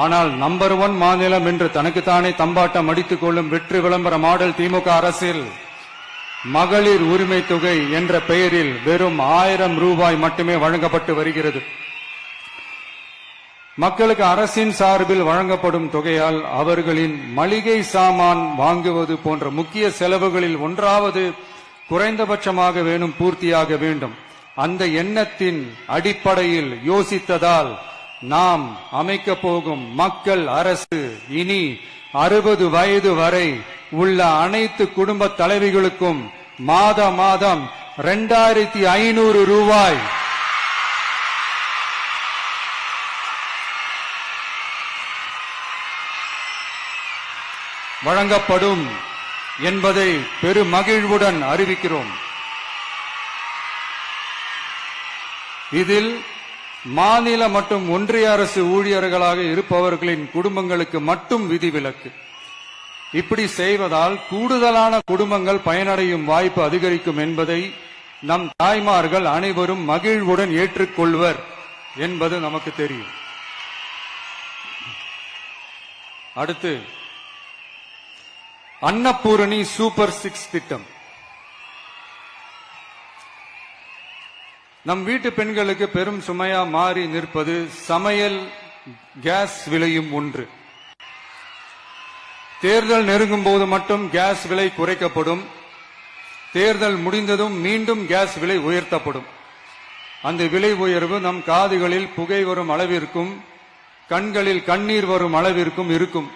ஆனால் நம்பர் 1 மாநிலம் என்று தனக்குத்தானே தம்பாட்டம் அடித்துக் கொள்ளும் வெற்றி விளம்பர மாடல் திமுக அரசில் மகளிர் உரிமை தொகை என்ற பெயரில் வெறும் 1000 ரூபாய் மட்டுமே வழங்கப்பட்டு வருகிறது. மக்களுக்கு அரசின் சார்பில் வழங்கப்படும் தொகையால் அவர்களின் மளிகை சாமான் வாங்குவது போன்ற முக்கிய செலவுகளில் ஒன்றாவது குறைந்தபட்சமாக வேணும் பூர்த்தியாக வேண்டும். அந்த எண்ணத்தின் அடிப்படையில் யோசித்ததால் நாம் அமைக்கப் போகும் மக்கள் அரசு இனி 60 வயது வரை உள்ள அனைத்து குடும்ப தலைவிகளுக்கும் மாதம் 2500 ரூபாய் வழங்கப்படும் என்பதை பெருமகிழ்வுடன் அறிவிக்கிறோம். இதில் மாநில மற்றும் ஒன்றிய அரசு ஊழியர்களாக இருப்பவர்களின் குடும்பங்களுக்கு மட்டும் விதிவிலக்கு. இப்படி செய்வதால் கூடுதலான குடும்பங்கள் பயனடையும் வாய்ப்பு அதிகரிக்கும் என்பதை நம் தாய்மார்கள் அனைவரும் மகிழ்வுடன் ஏற்றுக்கொள்வர் என்பது நமக்கு தெரியும். அடுத்து அன்னபூரணி சூப்பர் 6 திட்டம். நம் வீட்டு பெண்களுக்கு பெரும் சுமையா மாறி நிற்பது சமையல் கேஸ் விலையும் ஒன்று. தேர்தல் நெருங்கும் போது மட்டும் கேஸ் விலை குறைக்கப்படும். தேர்தல் முடிந்ததும் மீண்டும் கேஸ் விலை உயர்த்தப்படும். அந்த விலை உயர்வு நம் காதுகளில் புகை வரும் அளவிற்கும் கண்களில் கண்ணீர் வரும் அளவிற்கும் இருக்கும்.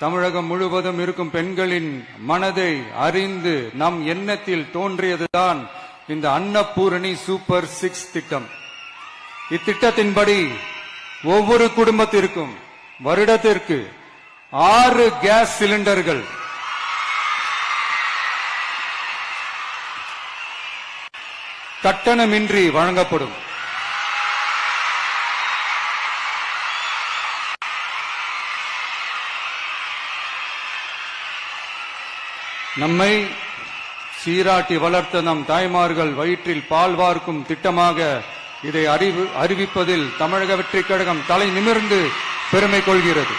தமிழகம் முழுவதும் இருக்கும் பெண்களின் மனதை அறிந்து நம் எண்ணத்தில் தோன்றியதுதான் இந்த அன்னபூரணி சூப்பர் 6 திட்டம். இத்திட்டத்தின்படி ஒவ்வொரு குடும்பத்திற்கும் வருடத்திற்கு 6 கேஸ் சிலிண்டர்கள் கட்டணமின்றி வழங்கப்படும். நம்மை சீராட்டி வளர்த்த நம் தாய்மார்கள் வயிற்றில் பால் வார்க்கும் திட்டமாக இதை அறிவிப்பதில் தமிழக வெற்றிக் கழகம் தலை நிமிர்ந்து பெருமை கொள்கிறது.